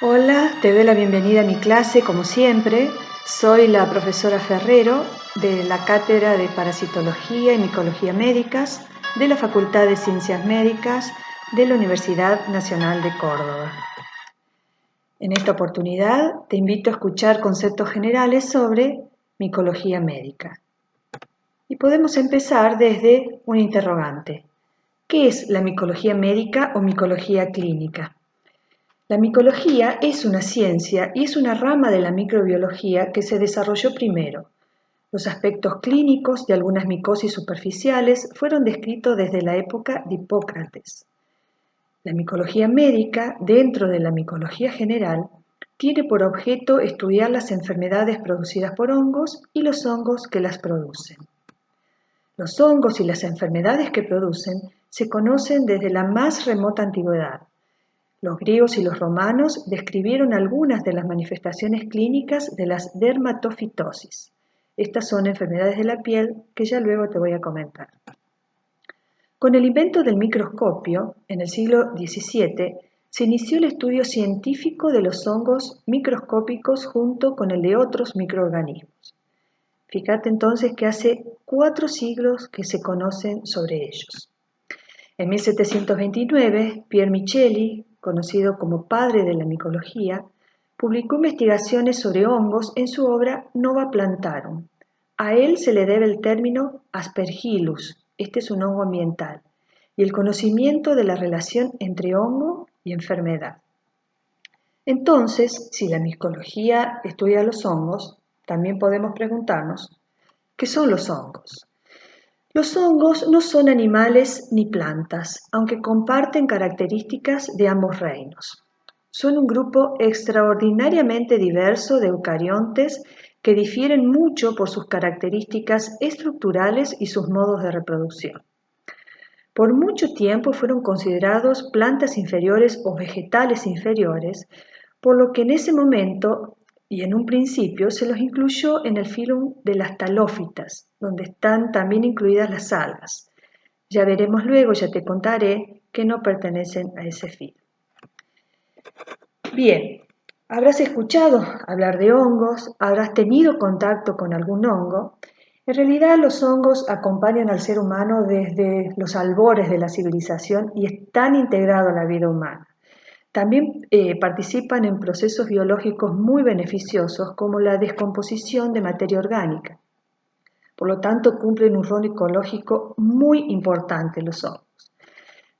Hola, te doy la bienvenida a mi clase como siempre. Soy la profesora Ferrero de la Cátedra de Parasitología y Micología Médicas de la Facultad de Ciencias Médicas de la Universidad Nacional de Córdoba. En esta oportunidad te invito a escuchar conceptos generales sobre micología médica. Y podemos empezar desde un interrogante. ¿Qué es la micología médica o micología clínica? La micología es una ciencia y es una rama de la microbiología que se desarrolló primero. Los aspectos clínicos de algunas micosis superficiales fueron descritos desde la época de Hipócrates. La micología médica, dentro de la micología general, tiene por objeto estudiar las enfermedades producidas por hongos y los hongos que las producen. Los hongos y las enfermedades que producen se conocen desde la más remota antigüedad. Los griegos y los romanos describieron algunas de las manifestaciones clínicas de las dermatofitosis. Estas son enfermedades de la piel que ya luego te voy a comentar. Con el invento del microscopio, en el siglo XVII, se inició el estudio científico de los hongos microscópicos junto con el de otros microorganismos. Fíjate entonces que hace 4 siglos que se conocen sobre ellos. En 1729, Pierre Micheli, conocido como padre de la micología, publicó investigaciones sobre hongos en su obra Nova Plantarum. A él se le debe el término Aspergillus, este es un hongo ambiental, y el conocimiento de la relación entre hongo y enfermedad. Entonces, si la micología estudia los hongos, también podemos preguntarnos, ¿qué son los hongos? Los hongos no son animales ni plantas, aunque comparten características de ambos reinos. Son un grupo extraordinariamente diverso de eucariontes que difieren mucho por sus características estructurales y sus modos de reproducción. Por mucho tiempo fueron considerados plantas inferiores o vegetales inferiores, por lo que en ese momento y en un principio se los incluyó en el filum de las talófitas, donde están también incluidas las algas. Ya veremos luego, ya te contaré, que no pertenecen a ese filum. Bien, habrás escuchado hablar de hongos, habrás tenido contacto con algún hongo. En realidad los hongos acompañan al ser humano desde los albores de la civilización y están integrados a la vida humana. También participan en procesos biológicos muy beneficiosos como la descomposición de materia orgánica. Por lo tanto, cumplen un rol ecológico muy importante los hongos.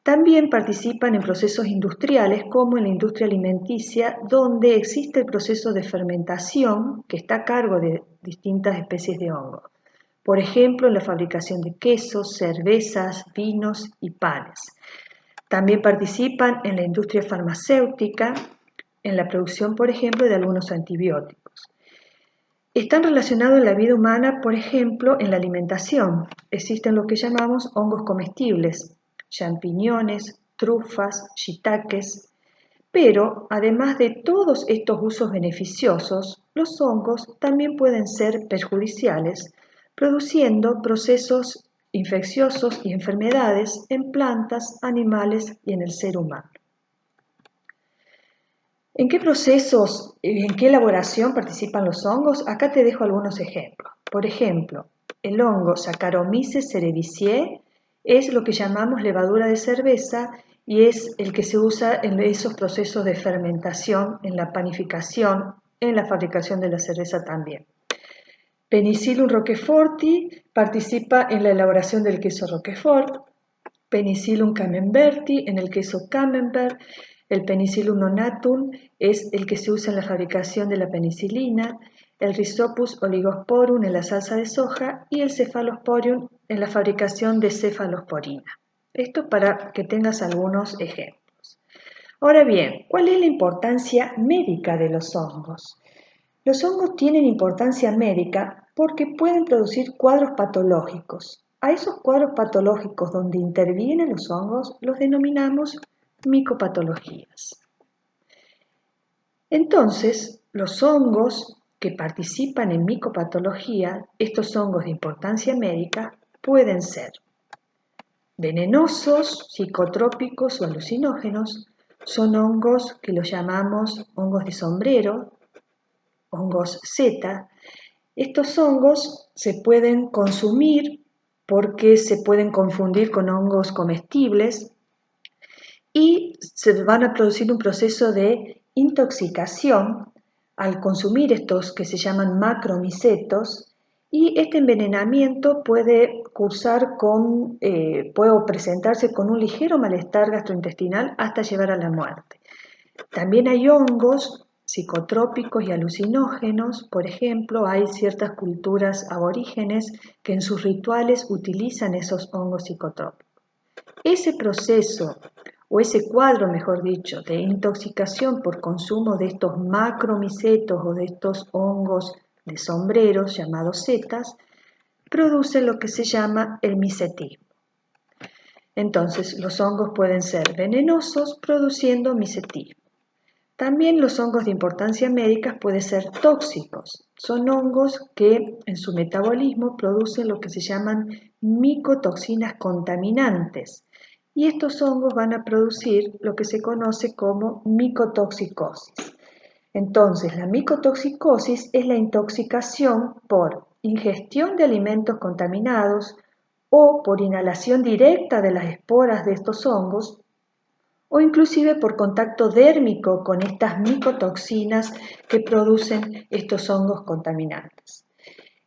También participan en procesos industriales como en la industria alimenticia, donde existe el proceso de fermentación que está a cargo de distintas especies de hongos. Por ejemplo, en la fabricación de quesos, cervezas, vinos y panes. También participan en la industria farmacéutica, en la producción, por ejemplo, de algunos antibióticos. Están relacionados en la vida humana, por ejemplo, en la alimentación. Existen lo que llamamos hongos comestibles, champiñones, trufas, shiitakes. Pero, además de todos estos usos beneficiosos, los hongos también pueden ser perjudiciales, produciendo procesos infecciosos y enfermedades en plantas, animales y en el ser humano. ¿En qué procesos, en qué elaboración participan los hongos? Acá te dejo algunos ejemplos. Por ejemplo, el hongo Saccharomyces cerevisiae es lo que llamamos levadura de cerveza y es el que se usa en esos procesos de fermentación, en la panificación, en la fabricación de la cerveza también. Penicillium roqueforti participa en la elaboración del queso Roquefort, Penicillium camemberti en el queso Camembert, el Penicillium nonatum es el que se usa en la fabricación de la penicilina, el Rhizopus oligosporum en la salsa de soja y el Cephalosporium en la fabricación de cefalosporina. Esto para que tengas algunos ejemplos. Ahora bien, ¿cuál es la importancia médica de los hongos? Los hongos tienen importancia médica porque pueden producir cuadros patológicos. A esos cuadros patológicos donde intervienen los hongos los denominamos micopatologías. Entonces, los hongos que participan en micopatología, estos hongos de importancia médica, pueden ser venenosos, psicotrópicos o alucinógenos, son hongos que los llamamos hongos de sombrero, hongos Z. Estos hongos se pueden consumir porque se pueden confundir con hongos comestibles y se van a producir un proceso de intoxicación al consumir estos que se llaman macromicetos, y este envenenamiento puede puede presentarse con un ligero malestar gastrointestinal hasta llevar a la muerte. También hay hongos psicotrópicos y alucinógenos. Por ejemplo, hay ciertas culturas aborígenes que en sus rituales utilizan esos hongos psicotrópicos. Ese proceso, o ese cuadro, mejor dicho, de intoxicación por consumo de estos macromicetos o de estos hongos de sombreros llamados setas, produce lo que se llama el micetismo. Entonces, los hongos pueden ser venenosos produciendo micetismo. También los hongos de importancia médica pueden ser tóxicos. Son hongos que en su metabolismo producen lo que se llaman micotoxinas contaminantes. Y estos hongos van a producir lo que se conoce como micotoxicosis. Entonces, la micotoxicosis es la intoxicación por ingestión de alimentos contaminados o por inhalación directa de las esporas de estos hongos, o inclusive por contacto dérmico con estas micotoxinas que producen estos hongos contaminantes.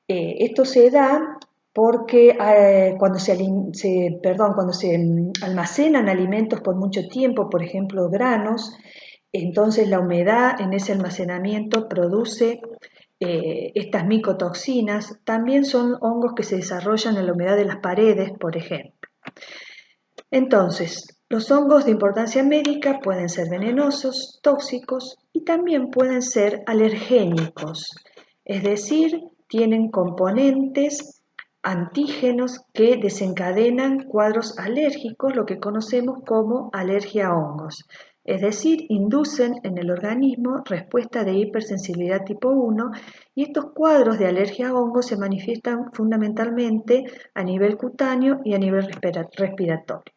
Esto se da porque cuando se almacenan alimentos por mucho tiempo, por ejemplo granos, entonces la humedad en ese almacenamiento produce estas micotoxinas. También son hongos que se desarrollan en la humedad de las paredes, por ejemplo. Entonces, los hongos de importancia médica pueden ser venenosos, tóxicos y también pueden ser alergénicos, es decir, tienen componentes antígenos que desencadenan cuadros alérgicos, lo que conocemos como alergia a hongos, es decir, inducen en el organismo respuesta de hipersensibilidad tipo 1, y estos cuadros de alergia a hongos se manifiestan fundamentalmente a nivel cutáneo y a nivel respiratorio.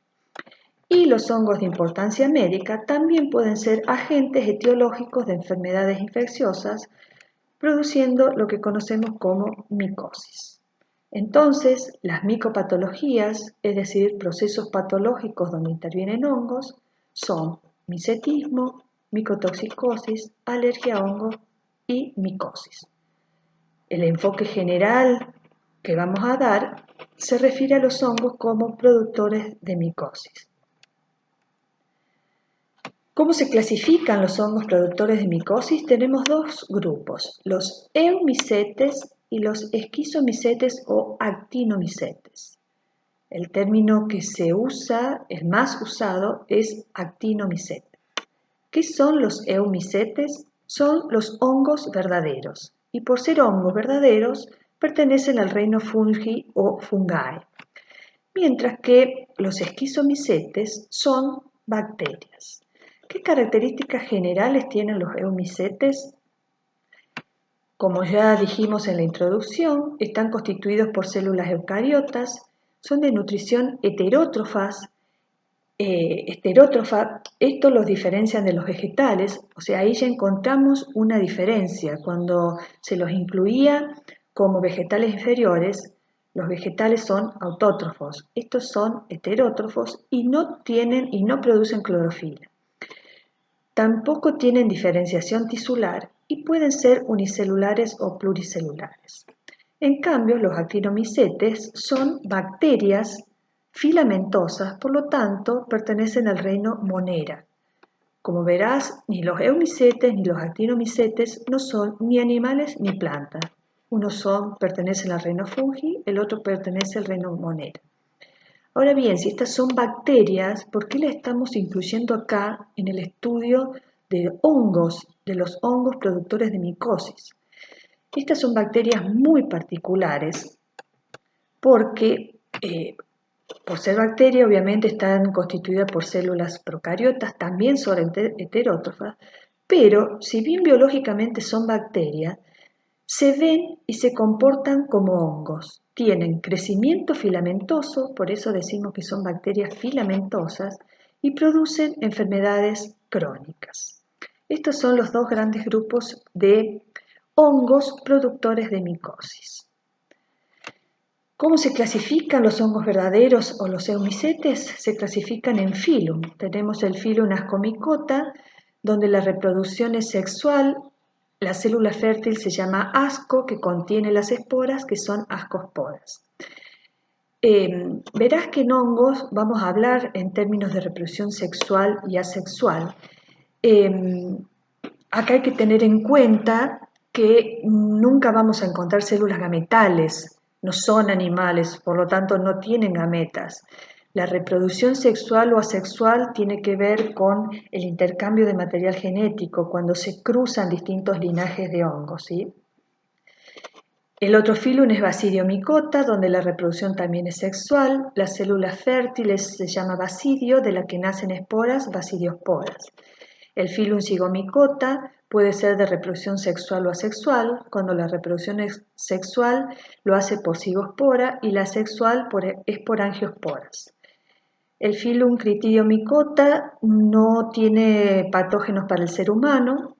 Y los hongos de importancia médica también pueden ser agentes etiológicos de enfermedades infecciosas, produciendo lo que conocemos como micosis. Entonces, las micopatologías, es decir, procesos patológicos donde intervienen hongos, son micetismo, micotoxicosis, alergia a hongos y micosis. El enfoque general que vamos a dar se refiere a los hongos como productores de micosis. ¿Cómo se clasifican los hongos productores de micosis? Tenemos dos grupos, los eumicetes y los esquizomicetes o actinomicetes. El término que se usa, el más usado, es actinomicete. ¿Qué son los eumicetes? Son los hongos verdaderos, y por ser hongos verdaderos pertenecen al reino fungi o fungi, mientras que los esquizomicetes son bacterias. ¿Qué características generales tienen los eumicetes? Como ya dijimos en la introducción, están constituidos por células eucariotas, son de nutrición heterótrofa. Esto los diferencian de los vegetales, o sea, ahí ya encontramos una diferencia. Cuando se los incluía como vegetales inferiores, los vegetales son autótrofos, estos son heterótrofos y no producen clorofila. Tampoco tienen diferenciación tisular y pueden ser unicelulares o pluricelulares. En cambio, los actinomicetes son bacterias filamentosas, por lo tanto, pertenecen al reino Monera. Como verás, ni los eumicetes ni los actinomicetes no son ni animales ni plantas. Pertenecen al reino Fungi, el otro pertenece al reino Monera. Ahora bien, si estas son bacterias, ¿por qué las estamos incluyendo acá en el estudio de hongos, de los hongos productores de micosis? Estas son bacterias muy particulares porque, por ser bacterias, obviamente están constituidas por células procariotas, también son heterótrofas, pero si bien biológicamente son bacterias, se ven y se comportan como hongos. Tienen crecimiento filamentoso, por eso decimos que son bacterias filamentosas, y producen enfermedades crónicas. Estos son los dos grandes grupos de hongos productores de micosis. ¿Cómo se clasifican los hongos verdaderos o los eumicetes? Se clasifican en filum. Tenemos el filum Ascomycota, donde la reproducción es sexual. La célula fértil se llama asco, que contiene las esporas, que son ascosporas. Verás que en hongos vamos a hablar en términos de reproducción sexual y asexual. Acá hay que tener en cuenta que nunca vamos a encontrar células gametales, no son animales, por lo tanto no tienen gametas. La reproducción sexual o asexual tiene que ver con el intercambio de material genético, cuando se cruzan distintos linajes de hongos, ¿sí? El otro filum es Basidiomycota, donde la reproducción también es sexual. Las células fértiles se llama basidio, de la que nacen esporas, basidiosporas. El filum Zygomycota puede ser de reproducción sexual o asexual, cuando la reproducción sexual lo hace por cigospora y la asexual es por angiosporas. El filum Critidiomycota no tiene patógenos para el ser humano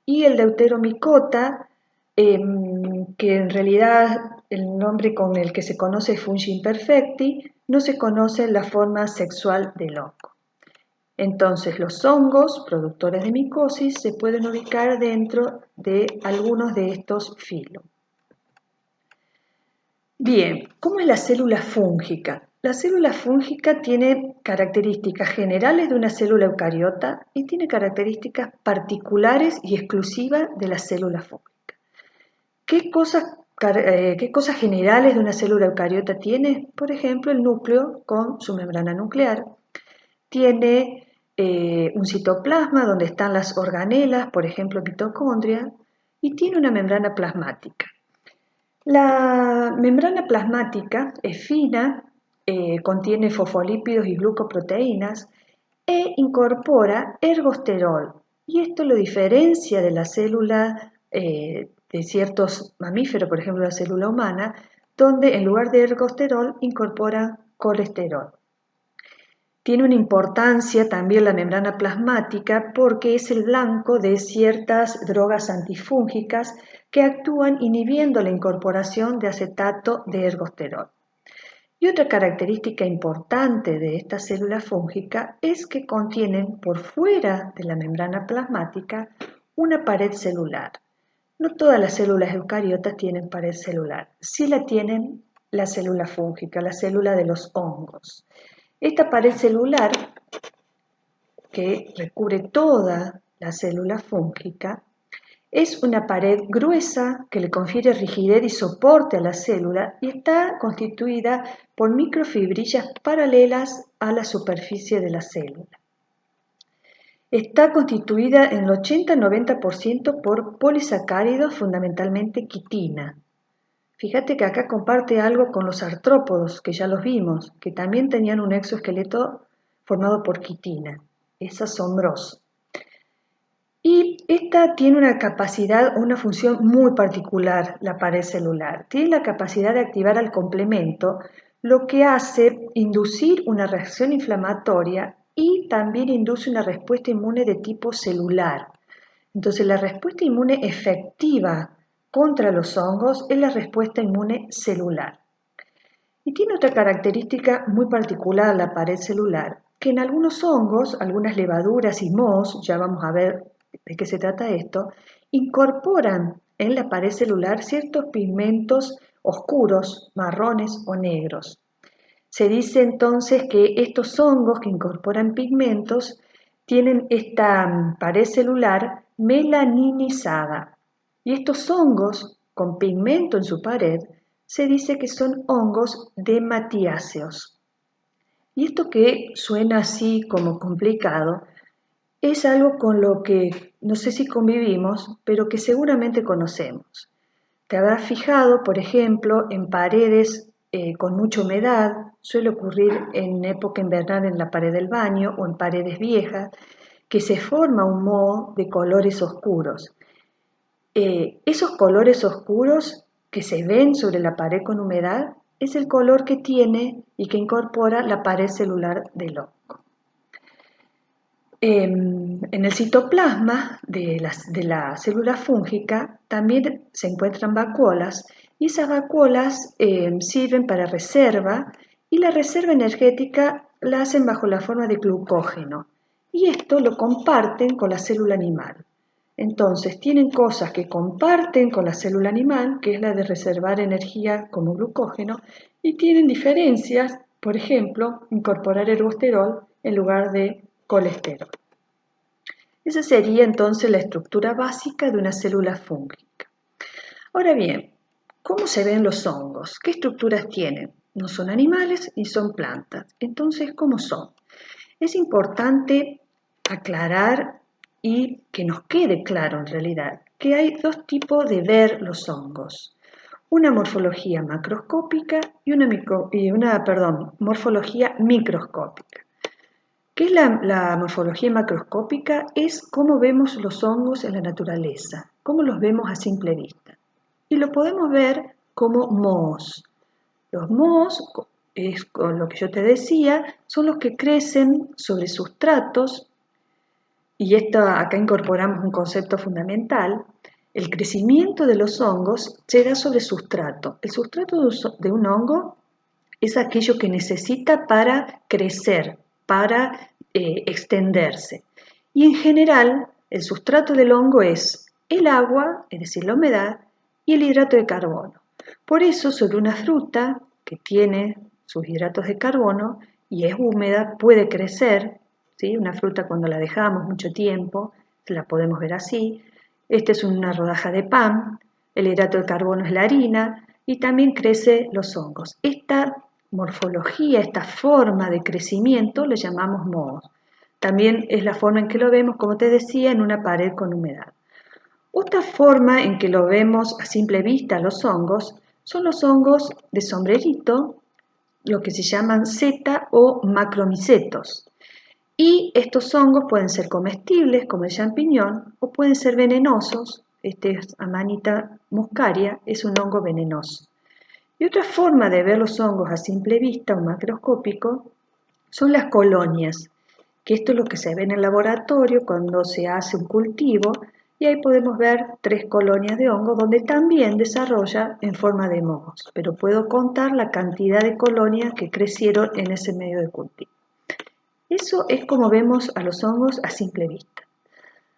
y el Deuteromycota, que en realidad el nombre con el que se conoce es Fungi imperfecti, no se conoce la forma sexual del hongo. Entonces, los hongos productores de micosis se pueden ubicar dentro de algunos de estos filos. Bien, ¿cómo es la célula fúngica? La célula fúngica tiene características generales de una célula eucariota y tiene características particulares y exclusivas de la célula fúngica. ¿Qué cosas generales de una célula eucariota tiene? Por ejemplo, el núcleo con su membrana nuclear. Tiene un citoplasma donde están las organelas, por ejemplo mitocondria, y tiene una membrana plasmática. La membrana plasmática es fina, contiene fosfolípidos y glucoproteínas e incorpora ergosterol. Y esto lo diferencia de la célula de ciertos mamíferos, por ejemplo la célula humana, donde en lugar de ergosterol incorpora colesterol. Tiene una importancia también la membrana plasmática porque es el blanco de ciertas drogas antifúngicas que actúan inhibiendo la incorporación de acetato de ergosterol. Y otra característica importante de esta célula fúngica es que contienen por fuera de la membrana plasmática una pared celular. No todas las células eucariotas tienen pared celular, sí la tienen la célula fúngica, la célula de los hongos. Esta pared celular, que recubre toda la célula fúngica, es una pared gruesa que le confiere rigidez y soporte a la célula y está constituida por microfibrillas paralelas a la superficie de la célula. Está constituida en el 80-90% por polisacáridos, fundamentalmente quitina. Fíjate que acá comparte algo con los artrópodos, que ya los vimos, que también tenían un exoesqueleto formado por quitina. Es asombroso. Y esta tiene una capacidad, una función muy particular, la pared celular. Tiene la capacidad de activar al complemento, lo que hace inducir una reacción inflamatoria y también induce una respuesta inmune de tipo celular. Entonces, la respuesta inmune efectiva contra los hongos es la respuesta inmune celular. Y tiene otra característica muy particular la pared celular, que en algunos hongos, algunas levaduras y mohos, ya vamos a ver de qué se trata esto, incorporan en la pared celular ciertos pigmentos oscuros, marrones o negros. Se dice entonces que estos hongos que incorporan pigmentos tienen esta pared celular melaninizada. Y estos hongos con pigmento en su pared se dice que son hongos dematiáceos. Y esto que suena así como complicado es algo con lo que no sé si convivimos, pero que seguramente conocemos. Te habrás fijado, por ejemplo, en paredes con mucha humedad, suele ocurrir en época invernal en la pared del baño o en paredes viejas, que se forma un moho de colores oscuros. Esos colores oscuros que se ven sobre la pared con humedad es el color que tiene y que incorpora la pared celular del hongo. En el citoplasma de la célula fúngica también se encuentran vacuolas y esas vacuolas sirven para reserva y la reserva energética la hacen bajo la forma de glucógeno y esto lo comparten con la célula animal. Entonces tienen cosas que comparten con la célula animal, que es la de reservar energía como glucógeno, y tienen diferencias, por ejemplo, incorporar ergosterol en lugar de colesterol. Esa sería entonces la estructura básica de una célula fúngica. Ahora bien, ¿cómo se ven los hongos? ¿Qué estructuras tienen? No son animales ni son plantas. Entonces, ¿cómo son? Es importante aclarar y que nos quede claro en realidad que hay dos tipos de ver los hongos. Una morfología macroscópica y una morfología microscópica. ¿Qué es la morfología macroscópica? Es cómo vemos los hongos en la naturaleza, cómo los vemos a simple vista. Y lo podemos ver como mohos. Los mohos, es con lo que yo te decía, son los que crecen sobre sustratos, y acá incorporamos un concepto fundamental. El crecimiento de los hongos se da sobre sustrato. El sustrato de un hongo es aquello que necesita para crecer, para extenderse. Y en general, el sustrato del hongo es el agua, es decir, la humedad, y el hidrato de carbono. Por eso, sobre una fruta que tiene sus hidratos de carbono y es húmeda, puede crecer, ¿sí? Una fruta cuando la dejamos mucho tiempo, la podemos ver así. Esta es una rodaja de pan, el hidrato de carbono es la harina y también crecen los hongos. Esta morfología, esta forma de crecimiento le llamamos mohos. También es la forma en que lo vemos, como te decía, en una pared con humedad. Otra forma en que lo vemos a simple vista los hongos son los hongos de sombrerito, lo que se llaman seta o macromicetos. Y estos hongos pueden ser comestibles, como el champiñón, o pueden ser venenosos. Este es Amanita muscaria, es un hongo venenoso. Y otra forma de ver los hongos a simple vista o macroscópico son las colonias, que esto es lo que se ve en el laboratorio cuando se hace un cultivo y ahí podemos ver 3 colonias de hongo donde también desarrolla en forma de mohos, pero puedo contar la cantidad de colonias que crecieron en ese medio de cultivo. Eso es como vemos a los hongos a simple vista.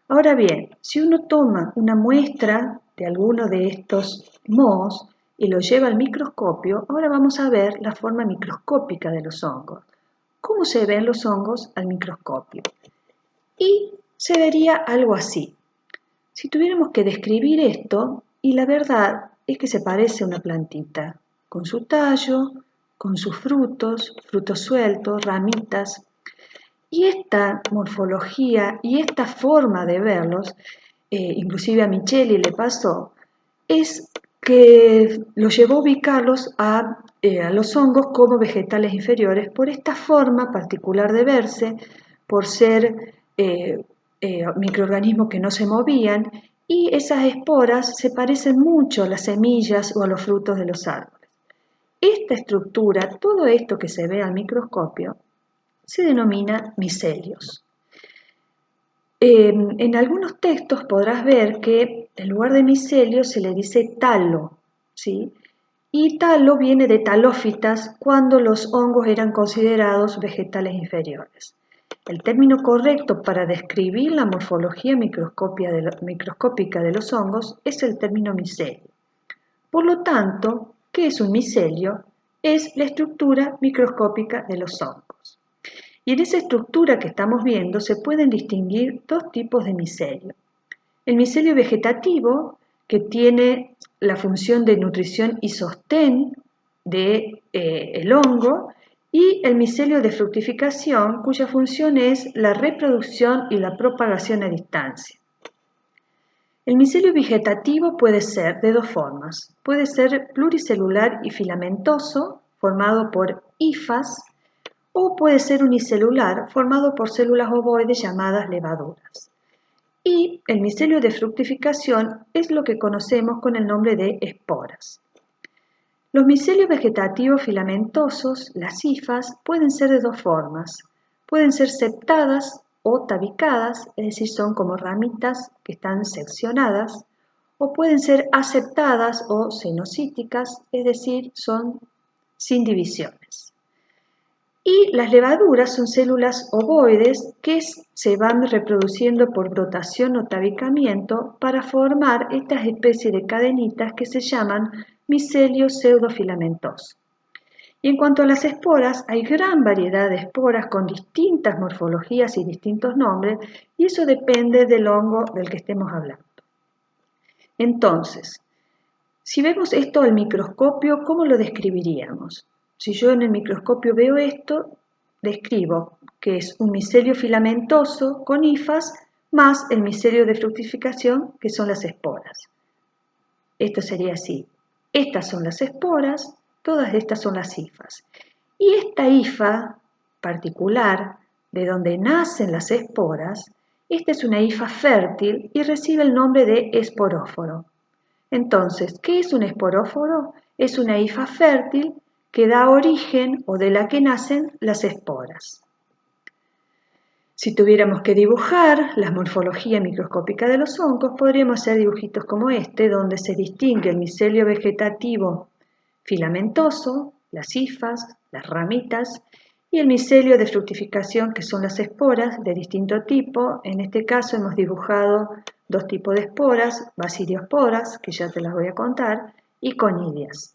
Ahora bien, si uno toma una muestra de alguno de estos mohos y lo lleva al microscopio, ahora vamos a ver la forma microscópica de los hongos. ¿Cómo se ven los hongos al microscopio? Y se vería algo así. Si tuviéramos que describir esto, y la verdad es que se parece a una plantita, con su tallo, con sus frutos, frutos sueltos, ramitas. Y esta morfología y esta forma de verlos, inclusive a Micheli le pasó, es que lo llevó a ubicarlos a los hongos como vegetales inferiores por esta forma particular de verse, por ser microorganismos que no se movían y esas esporas se parecen mucho a las semillas o a los frutos de los árboles. Esta estructura, todo esto que se ve al microscopio, se denomina micelios. En algunos textos podrás ver que en lugar de micelio se le dice talo, ¿sí? Y talo viene de talófitas cuando los hongos eran considerados vegetales inferiores. El término correcto para describir la morfología microscópica de los hongos es el término micelio. Por lo tanto, ¿qué es un micelio? Es la estructura microscópica de los hongos. Y en esa estructura que estamos viendo se pueden distinguir dos tipos de micelio. El micelio vegetativo, que tiene la función de nutrición y sostén del hongo, y el micelio de fructificación, cuya función es la reproducción y la propagación a distancia. El micelio vegetativo puede ser de dos formas. Puede ser pluricelular y filamentoso, formado por hifas, o puede ser unicelular, formado por células ovoides llamadas levaduras. Y el micelio de fructificación es lo que conocemos con el nombre de esporas. Los micelios vegetativos filamentosos, las hifas, pueden ser de dos formas. Pueden ser septadas o tabicadas, es decir, son como ramitas que están seccionadas, o pueden ser aceptadas o cenocíticas, es decir, son sin divisiones. Y las levaduras son células ovoides que se van reproduciendo por brotación o tabicamiento para formar estas especies de cadenitas que se llaman micelio pseudofilamentoso. Y en cuanto a las esporas, hay gran variedad de esporas con distintas morfologías y distintos nombres, y eso depende del hongo del que estemos hablando. Entonces, si vemos esto al microscopio, ¿cómo lo describiríamos? Si yo en el microscopio veo esto, describo que es un micelio filamentoso con hifas más el micelio de fructificación, que son las esporas. Esto sería así. Estas son las esporas, todas estas son las hifas. Y esta hifa particular, de donde nacen las esporas, esta es una hifa fértil y recibe el nombre de esporóforo. Entonces, ¿qué es un esporóforo? Es una hifa fértil que da origen o de la que nacen las esporas. Si tuviéramos que dibujar la morfología microscópica de los hongos, podríamos hacer dibujitos como este, donde se distingue el micelio vegetativo filamentoso, las hifas, las ramitas, y el micelio de fructificación, que son las esporas de distinto tipo. En este caso hemos dibujado dos tipos de esporas, basidiosporas, que ya te las voy a contar, y conidias.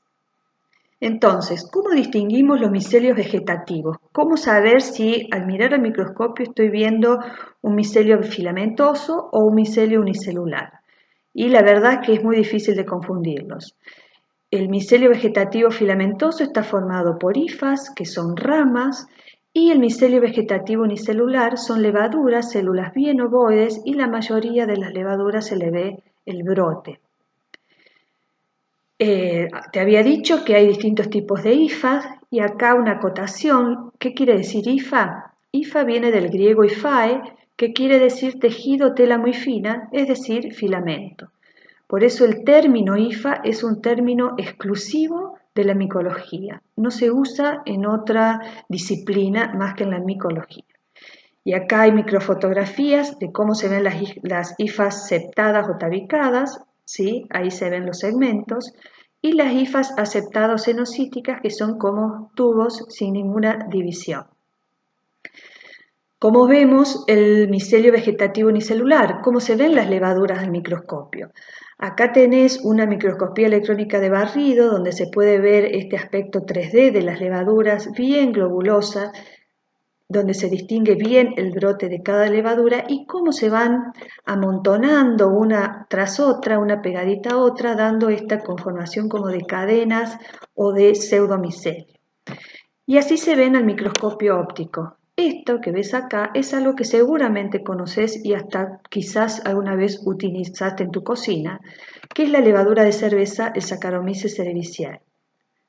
Entonces, ¿cómo distinguimos los micelios vegetativos? ¿Cómo saber si al mirar al microscopio estoy viendo un micelio filamentoso o un micelio unicelular? Y la verdad es que es muy difícil de confundirlos. El micelio vegetativo filamentoso está formado por hifas, que son ramas, y el micelio vegetativo unicelular son levaduras, células bien ovoides, y la mayoría de las levaduras se le ve el brote. Te había dicho que hay distintos tipos de hifas y acá una acotación. ¿Qué quiere decir hifa? Hifa viene del griego hifae, que quiere decir tejido tela muy fina, es decir, filamento. Por eso el término hifa es un término exclusivo de la micología. No se usa en otra disciplina más que en la micología. Y acá hay microfotografías de cómo se ven las hifas septadas o tabicadas, ¿sí? Ahí se ven los segmentos, y las hifas aceptado-cenocíticas, que son como tubos sin ninguna división. Como vemos, el micelio vegetativo unicelular, cómo se ven las levaduras al microscopio. Acá tenés una microscopía electrónica de barrido donde se puede ver este aspecto 3D de las levaduras bien globulosa, donde se distingue bien el brote de cada levadura y cómo se van amontonando una tras otra, una pegadita a otra, dando esta conformación como de cadenas o de pseudomicelio. Y así se ven al microscopio óptico. Esto que ves acá es algo que seguramente conoces y hasta quizás alguna vez utilizaste en tu cocina, que es la levadura de cerveza, el Saccharomyces cerevisiae.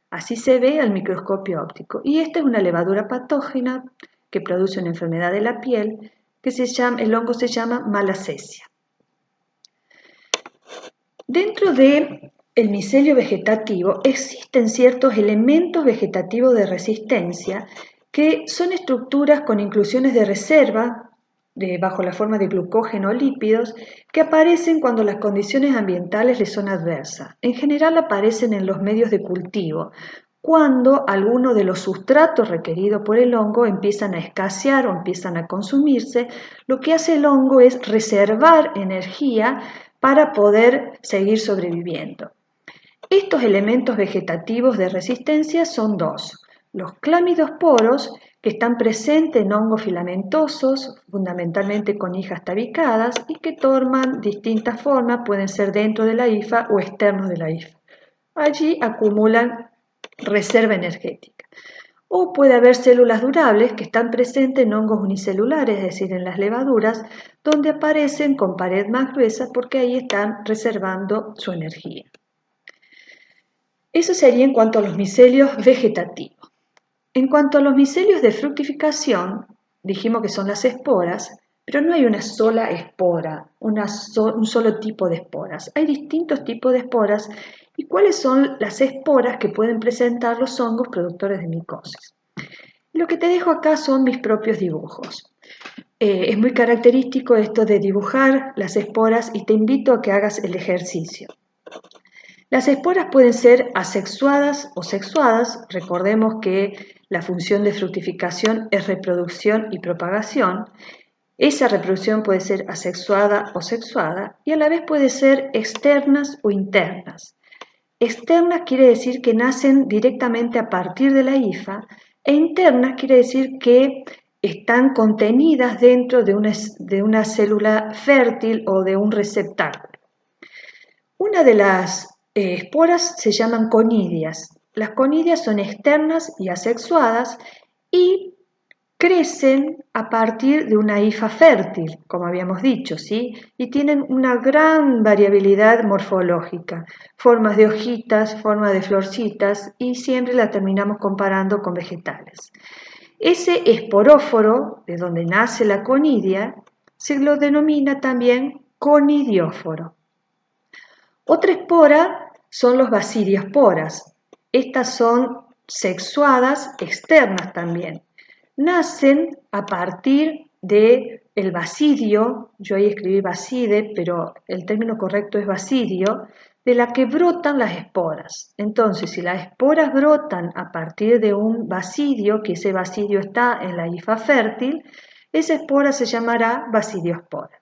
Así se ve al microscopio óptico. Y esta es una levadura patógena que produce una enfermedad de la piel, que el hongo se llama malacesia. Dentro del micelio vegetativo existen ciertos elementos vegetativos de resistencia que son estructuras con inclusiones de reserva bajo la forma de glucógeno o lípidos que aparecen cuando las condiciones ambientales les son adversas. En general aparecen en los medios de cultivo, cuando algunos de los sustratos requeridos por el hongo empiezan a escasear o empiezan a consumirse. Lo que hace el hongo es reservar energía para poder seguir sobreviviendo. Estos elementos vegetativos de resistencia son dos: los clamidosporos, que están presentes en hongos filamentosos, fundamentalmente con hifas tabicadas, y que toman distintas formas, pueden ser dentro de la hifa o externos de la hifa. Allí acumulan reserva energética. O puede haber células durables que están presentes en hongos unicelulares, es decir, en las levaduras, donde aparecen con pared más gruesa porque ahí están reservando su energía. Eso sería en cuanto a los micelios vegetativos. En cuanto a los micelios de fructificación, dijimos que son las esporas, pero no hay una sola espora, un solo tipo de esporas. Hay distintos tipos de esporas. ¿Y cuáles son las esporas que pueden presentar los hongos productores de micosis? Lo que te dejo acá son mis propios dibujos. es muy característico esto de dibujar las esporas y te invito a que hagas el ejercicio. Las esporas pueden ser asexuadas o sexuadas. Recordemos que la función de fructificación es reproducción y propagación. Esa reproducción puede ser asexuada o sexuada y a la vez puede ser externas o internas. Externas quiere decir que nacen directamente a partir de la hifa e internas quiere decir que están contenidas dentro de una célula fértil o de un receptáculo. Una de las esporas se llaman conidias. Las conidias son externas y asexuadas y crecen a partir de una hifa fértil, como habíamos dicho, ¿sí? Y tienen una gran variabilidad morfológica, formas de hojitas, formas de florcitas, y siempre la terminamos comparando con vegetales. Ese esporóforo, de donde nace la conidia, se lo denomina también conidióforo. Otra espora son los basidiosporas. Estas son sexuadas externas también. Nacen a partir del basidio, yo ahí escribí baside, pero el término correcto es basidio, de la que brotan las esporas. Entonces, si las esporas brotan a partir de un basidio, que ese basidio está en la hifa fértil, esa espora se llamará basidiospora.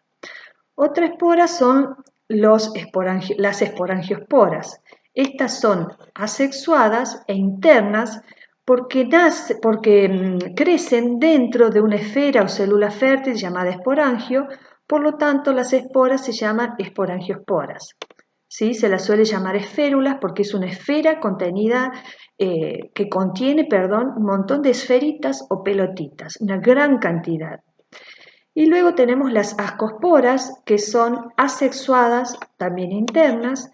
Otra espora son las esporangiosporas. Estas son asexuadas e internas porque crecen dentro de una esfera o célula fértil llamada esporangio, por lo tanto las esporas se llaman esporangiosporas. ¿Sí? Se las suele llamar esférulas porque es una esfera contenida, que contiene, un montón de esferitas o pelotitas, una gran cantidad. Y luego tenemos las ascosporas, que son asexuadas, también internas.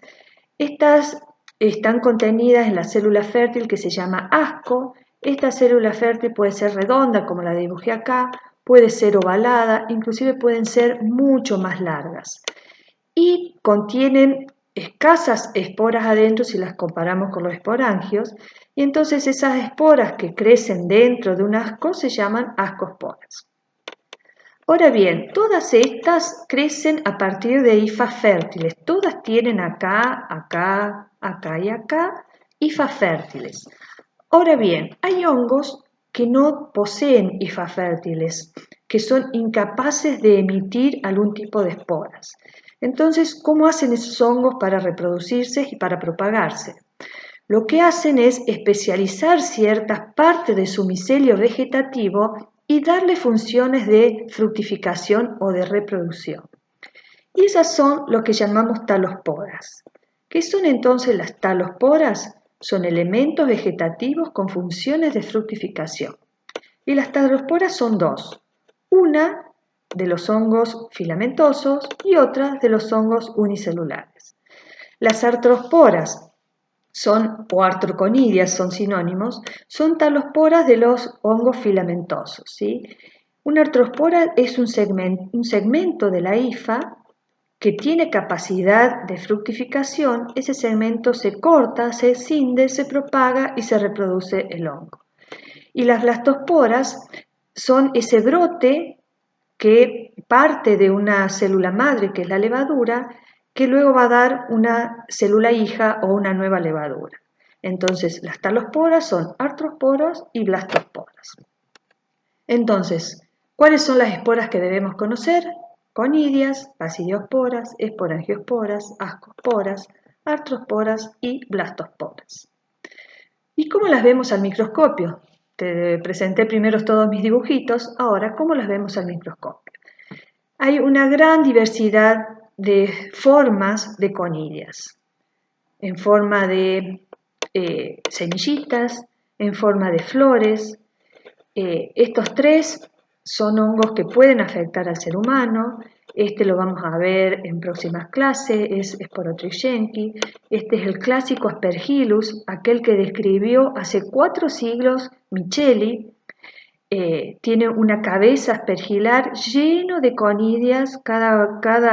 Estas están contenidas en la célula fértil que se llama asco. Esta célula fértil puede ser redonda, como la dibujé acá, puede ser ovalada, inclusive pueden ser mucho más largas. Y contienen escasas esporas adentro si las comparamos con los esporangios, y entonces esas esporas que crecen dentro de un asco se llaman ascosporas. Ahora bien, todas estas crecen a partir de hifas fértiles. Todas tienen acá, acá, acá y acá hifas fértiles. Ahora bien, hay hongos que no poseen hifas fértiles, que son incapaces de emitir algún tipo de esporas. Entonces, ¿cómo hacen esos hongos para reproducirse y para propagarse? Lo que hacen es especializar ciertas partes de su micelio vegetativo y darle funciones de fructificación o de reproducción. Y esas son lo que llamamos talosporas. ¿Qué son entonces las talosporas? Son elementos vegetativos con funciones de fructificación. Y las talosporas son dos. Una de los hongos filamentosos y otra de los hongos unicelulares. Las artrosporas o artroconidias son sinónimos, son talosporas de los hongos filamentosos. ¿Sí? Una artrospora es un segmento de la hifa que tiene capacidad de fructificación. Ese segmento se corta, se escinde, se propaga y se reproduce el hongo. Y las blastosporas son ese brote que parte de una célula madre, que es la levadura, que luego va a dar una célula hija o una nueva levadura. Entonces, las talosporas son artrosporas y blastosporas. Entonces, ¿cuáles son las esporas que debemos conocer? Conidias, basidiosporas, esporangiosporas, ascosporas, artrosporas y blastosporas. ¿Y cómo las vemos al microscopio? Te presenté primero todos mis dibujitos, ahora, ¿cómo las vemos al microscopio? Hay una gran diversidad de formas de conidias, en forma de semillitas, en forma de flores. Estos tres son hongos que pueden afectar al ser humano. Este lo vamos a ver en próximas clases, es Sporotrichenki. Este es el clásico Aspergillus, aquel que describió hace 4 siglos Micheli. tiene una cabeza aspergilar lleno de conidias.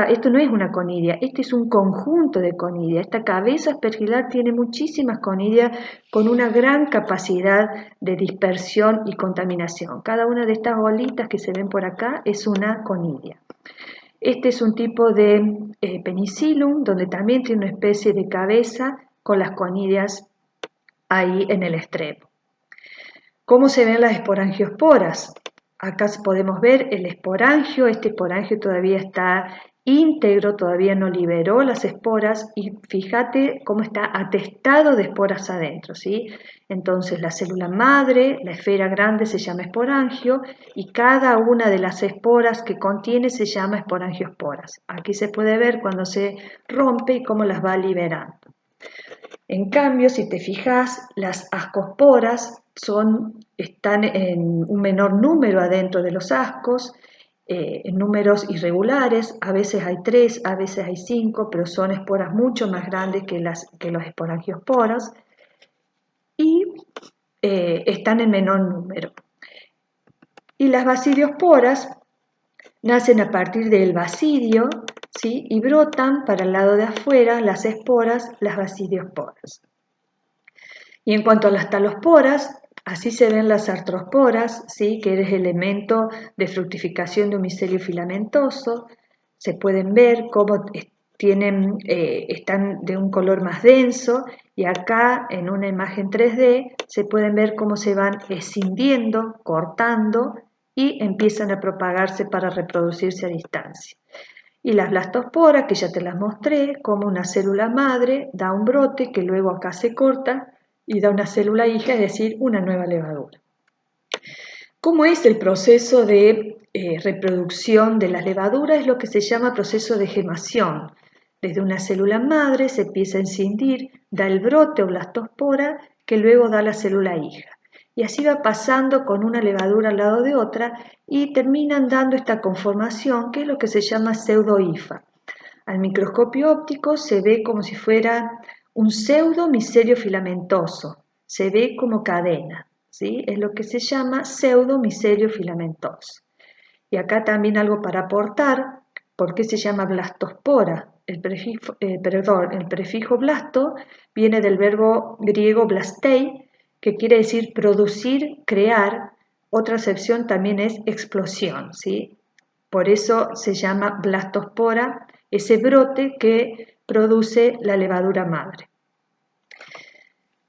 Esto no es una conidia, este es un conjunto de conidias. Esta cabeza aspergilar tiene muchísimas conidias con una gran capacidad de dispersión y contaminación. Cada una de estas bolitas que se ven por acá es una conidia. Este es un tipo de Penicillium, donde también tiene una especie de cabeza con las conidias ahí en el extremo. ¿Cómo se ven las esporangiosporas? Acá podemos ver el esporangio. Este esporangio todavía está íntegro, todavía no liberó las esporas, y fíjate cómo está atestado de esporas adentro, ¿sí? Entonces la célula madre, la esfera grande, se llama esporangio, y cada una de las esporas que contiene se llama esporangiosporas. Aquí se puede ver cuando se rompe y cómo las va liberando. En cambio, si te fijas, las ascosporas están en un menor número adentro de los ascos, en números irregulares. A veces hay 3, a veces hay 5, pero son esporas mucho más grandes que los esporangiosporas, y están en menor número. Y las basidiosporas nacen a partir del basidio, ¿sí? Y brotan para el lado de afuera las esporas, las basidiosporas. Y en cuanto a las talosporas, así se ven las artrosporas, ¿sí? Que es el elemento de fructificación de un micelio filamentoso. Se pueden ver cómo están de un color más denso, y acá en una imagen 3D se pueden ver cómo se van escindiendo, cortando, y empiezan a propagarse para reproducirse a distancia. Y las blastosporas, que ya te las mostré, como una célula madre da un brote que luego acá se corta y da una célula hija, es decir, una nueva levadura. ¿Cómo es el proceso de reproducción de las levaduras? Es lo que se llama proceso de gemación. Desde una célula madre se empieza a escindir, da el brote o blastospora, que luego da la célula hija. Y así va pasando con una levadura al lado de otra, y terminan dando esta conformación, que es lo que se llama pseudohifa. Al microscopio óptico se ve como si fuera un pseudo micelio filamentoso, se ve como cadena, ¿sí? Es lo que se llama pseudo micelio filamentoso. Y acá también algo para aportar: ¿por qué se llama blastospora? El prefijo blasto viene del verbo griego blastei, que quiere decir producir, crear. Otra acepción también es explosión, ¿sí? Por eso se llama blastospora ese brote que produce la levadura madre.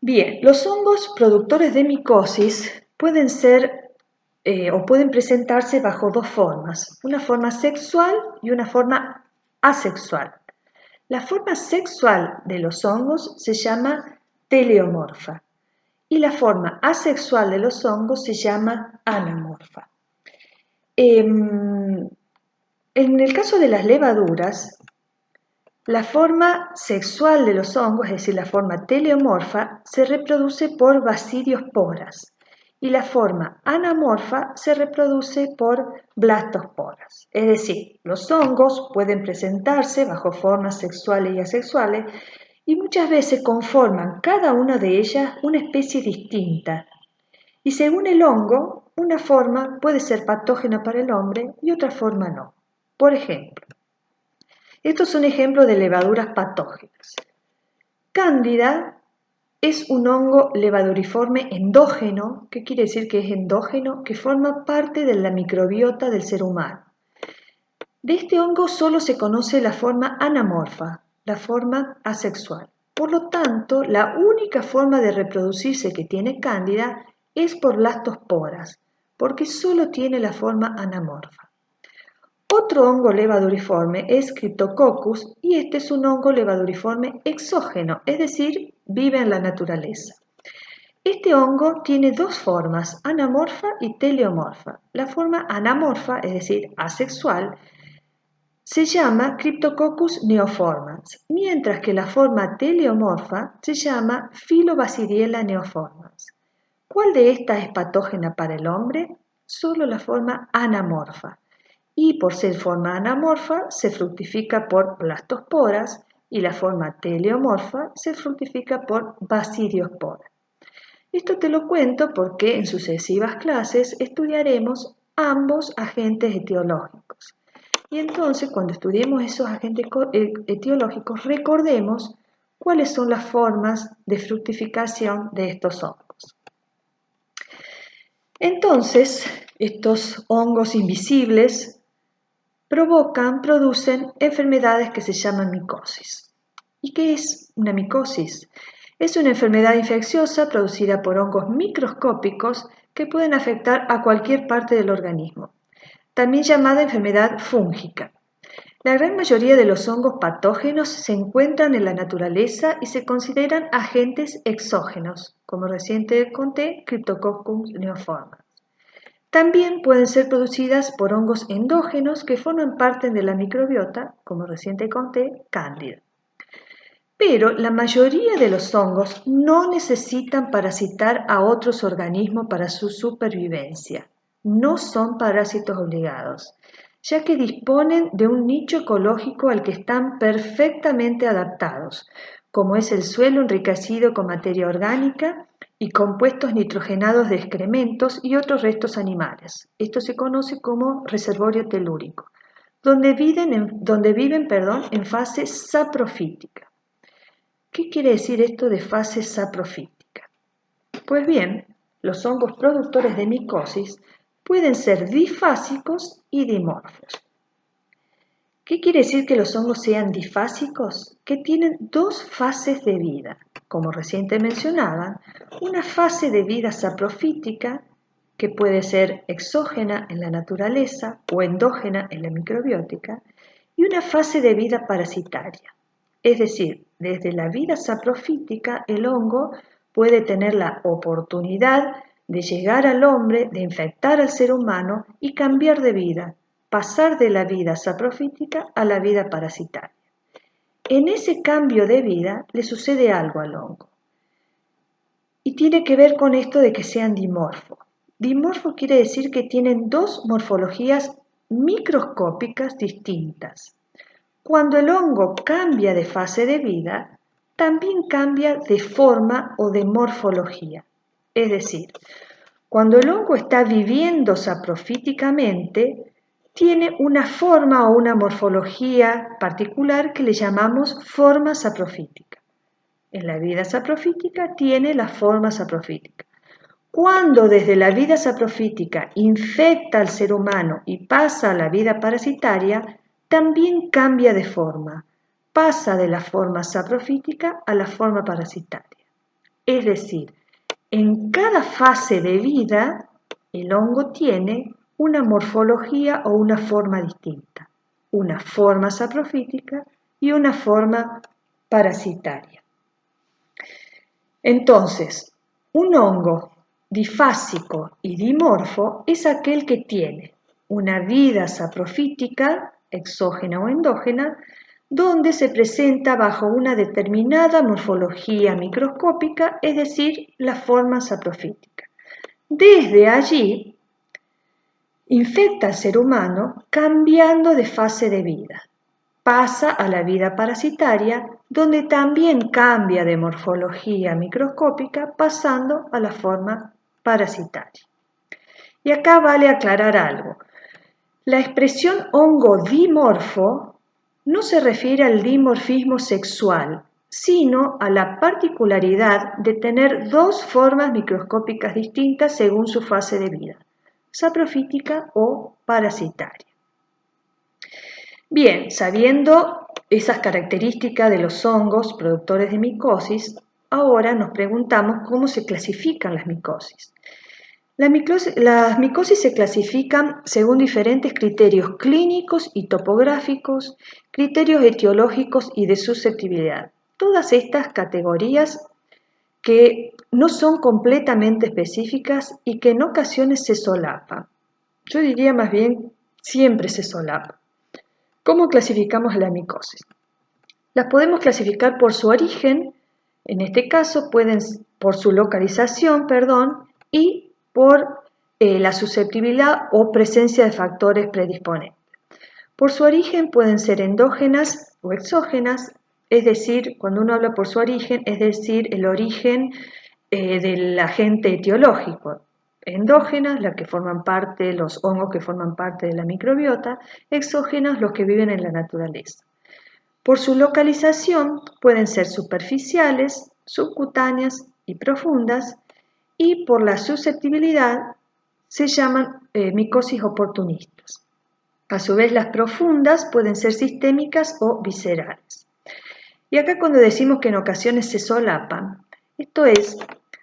Bien, los hongos productores de micosis pueden ser o pueden presentarse bajo dos formas: una forma sexual y una forma asexual. La forma sexual de los hongos se llama teleomorfa, y la forma asexual de los hongos se llama anamorfa. En el caso de las levaduras, la forma sexual de los hongos, es decir, la forma teleomorfa, se reproduce por basidiosporas, y la forma anamorfa se reproduce por blastosporas. Es decir, los hongos pueden presentarse bajo formas sexuales y asexuales, y muchas veces conforman cada una de ellas una especie distinta. Y según el hongo, una forma puede ser patógena para el hombre y otra forma no. Por ejemplo, estos son ejemplos de levaduras patógenas. Cándida es un hongo levaduriforme endógeno. ¿Qué quiere decir que es endógeno? Que forma parte de la microbiota del ser humano. De este hongo solo se conoce la forma anamorfa, la forma asexual. Por lo tanto, la única forma de reproducirse que tiene Cándida es por blastosporas, porque solo tiene la forma anamorfa. Otro hongo levaduriforme es Cryptococcus, y este es un hongo levaduriforme exógeno, es decir, vive en la naturaleza. Este hongo tiene dos formas, anamorfa y teleomorfa. La forma anamorfa, es decir, asexual, se llama Cryptococcus neoformans, mientras que la forma teleomorfa se llama Phyllobacidiella neoformans. ¿Cuál de estas es patógena para el hombre? Solo la forma anamorfa. Y por ser forma anamorfa se fructifica por blastosporas, y la forma teleomorfa se fructifica por basidiosporas. Esto te lo cuento porque en sucesivas clases estudiaremos ambos agentes etiológicos. Y entonces, cuando estudiemos esos agentes etiológicos, recordemos cuáles son las formas de fructificación de estos hongos. Entonces, estos hongos invisibles producen enfermedades que se llaman micosis. ¿Y qué es una micosis? Es una enfermedad infecciosa producida por hongos microscópicos que pueden afectar a cualquier parte del organismo, también llamada enfermedad fúngica. La gran mayoría de los hongos patógenos se encuentran en la naturaleza y se consideran agentes exógenos, como recién te conté, Cryptococcus neoformans. También pueden ser producidas por hongos endógenos que forman parte de la microbiota, como recién te conté, Cándida. Pero la mayoría de los hongos no necesitan parasitar a otros organismos para su supervivencia. No son parásitos obligados, ya que disponen de un nicho ecológico al que están perfectamente adaptados, como es el suelo enriquecido con materia orgánica y compuestos nitrogenados de excrementos y otros restos animales. Esto se conoce como reservorio telúrico, donde viven en fase saprofítica. ¿Qué quiere decir esto de fase saprofítica? Pues bien, los hongos productores de micosis pueden ser difásicos y dimorfos. ¿Qué quiere decir que los hongos sean difásicos? Que tienen dos fases de vida. Como recién te mencionaba, una fase de vida saprofítica, que puede ser exógena en la naturaleza o endógena en la microbiótica, y una fase de vida parasitaria. Es decir, desde la vida saprofítica el hongo puede tener la oportunidad de llegar al hombre, de infectar al ser humano y cambiar de vida, pasar de la vida saprofítica a la vida parasitaria. En ese cambio de vida le sucede algo al hongo y tiene que ver con esto de que sean dimorfos. Dimorfo quiere decir que tienen dos morfologías microscópicas distintas. Cuando el hongo cambia de fase de vida, también cambia de forma o de morfología. Es decir, cuando el hongo está viviendo saprofíticamente, tiene una forma o una morfología particular que le llamamos forma saprofítica. En la vida saprofítica tiene la forma saprofítica. Cuando desde la vida saprofítica infecta al ser humano y pasa a la vida parasitaria, también cambia de forma, pasa de la forma saprofítica a la forma parasitaria. Es decir, en cada fase de vida, el hongo tiene una morfología o una forma distinta, una forma saprofítica y una forma parasitaria. Entonces, un hongo difásico y dimorfo es aquel que tiene una vida saprofítica, exógena o endógena, donde se presenta bajo una determinada morfología microscópica, es decir, la forma saprofítica. Desde allí, infecta al ser humano cambiando de fase de vida. Pasa a la vida parasitaria, donde también cambia de morfología microscópica, pasando a la forma parasitaria. Y acá vale aclarar algo. La expresión hongo dimorfo no se refiere al dimorfismo sexual, sino a la particularidad de tener dos formas microscópicas distintas según su fase de vida, saprofítica o parasitaria. Bien, sabiendo esas características de los hongos productores de micosis, ahora nos preguntamos cómo se clasifican las micosis. Las micosis se clasifican según diferentes criterios clínicos y topográficos, criterios etiológicos y de susceptibilidad. Todas estas categorías que no son completamente específicas y que en ocasiones se solapan. Yo diría más bien siempre se solapan. ¿Cómo clasificamos la micosis? Las podemos clasificar por su origen, en este caso por su localización, y por la susceptibilidad o presencia de factores predisponentes. Por su origen pueden ser endógenas o exógenas, es decir, cuando uno habla por su origen, es decir, el origen del agente etiológico. Endógenas, las que forman parte, los hongos que forman parte de la microbiota, exógenas, los que viven en la naturaleza. Por su localización pueden ser superficiales, subcutáneas y profundas, y por la susceptibilidad se llaman micosis oportunistas. A su vez, las profundas pueden ser sistémicas o viscerales. Y acá cuando decimos que en ocasiones se solapan, esto es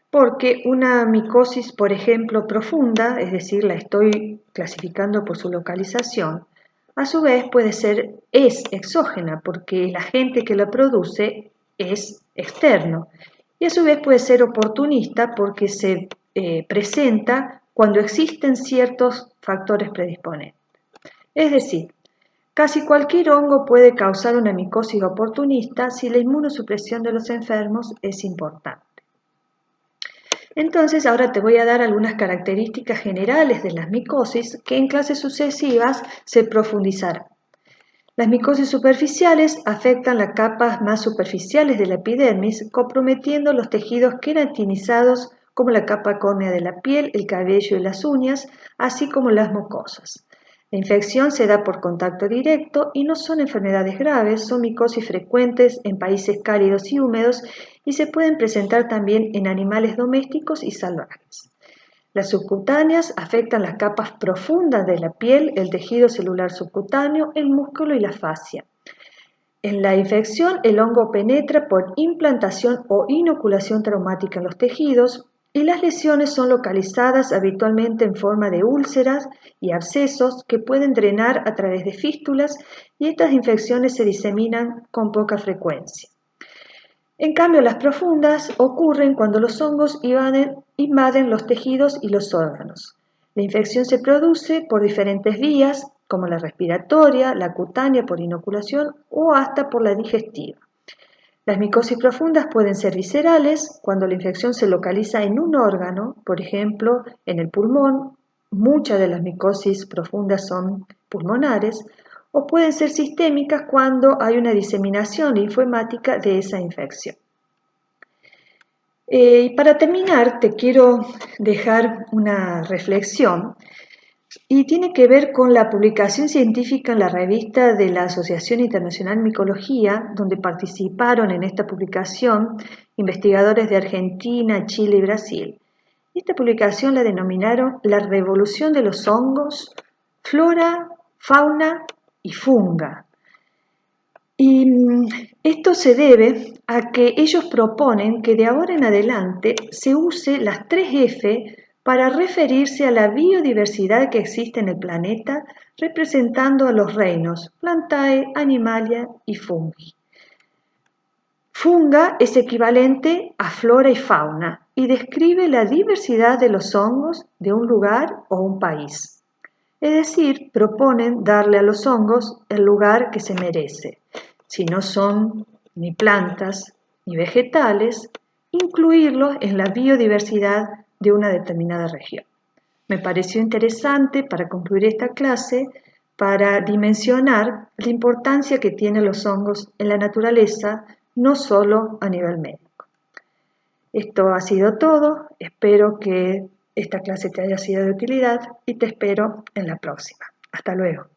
porque una micosis, por ejemplo, profunda, es decir, la estoy clasificando por su localización, a su vez es exógena porque el agente que la produce es externo. Y a su vez puede ser oportunista porque se presenta cuando existen ciertos factores predisponentes. Es decir, casi cualquier hongo puede causar una micosis oportunista si la inmunosupresión de los enfermos es importante. Entonces, ahora te voy a dar algunas características generales de las micosis que en clases sucesivas se profundizarán. Las micosis superficiales afectan las capas más superficiales de la epidermis, comprometiendo los tejidos queratinizados como la capa córnea de la piel, el cabello y las uñas, así como las mucosas. La infección se da por contacto directo y no son enfermedades graves, son micosis frecuentes en países cálidos y húmedos y se pueden presentar también en animales domésticos y salvajes. Las subcutáneas afectan las capas profundas de la piel, el tejido celular subcutáneo, el músculo y la fascia. En la infección, el hongo penetra por implantación o inoculación traumática en los tejidos y las lesiones son localizadas habitualmente en forma de úlceras y abscesos que pueden drenar a través de fístulas y estas infecciones se diseminan con poca frecuencia. En cambio, las profundas ocurren cuando los hongos invaden los tejidos y los órganos. La infección se produce por diferentes vías, como la respiratoria, la cutánea por inoculación o hasta por la digestiva. Las micosis profundas pueden ser viscerales cuando la infección se localiza en un órgano, por ejemplo, en el pulmón. Muchas de las micosis profundas son pulmonares, o pueden ser sistémicas cuando hay una diseminación linfohemática de esa infección. Y para terminar, te quiero dejar una reflexión y tiene que ver con la publicación científica en la revista de la Asociación Internacional de Micología, donde participaron en esta publicación investigadores de Argentina, Chile y Brasil. Esta publicación la denominaron La revolución de los hongos, flora, fauna y funga. Y esto se debe a que ellos proponen que de ahora en adelante se use las 3F para referirse a la biodiversidad que existe en el planeta, representando a los reinos Plantae, Animalia y Fungi. Funga es equivalente a flora y fauna y describe la diversidad de los hongos de un lugar o un país. Es decir, proponen darle a los hongos el lugar que se merece. Si no son ni plantas ni vegetales, incluirlos en la biodiversidad de una determinada región. Me pareció interesante para concluir esta clase para dimensionar la importancia que tienen los hongos en la naturaleza, no solo a nivel médico. Esto ha sido todo, espero que esta clase te haya sido de utilidad y te espero en la próxima. Hasta luego.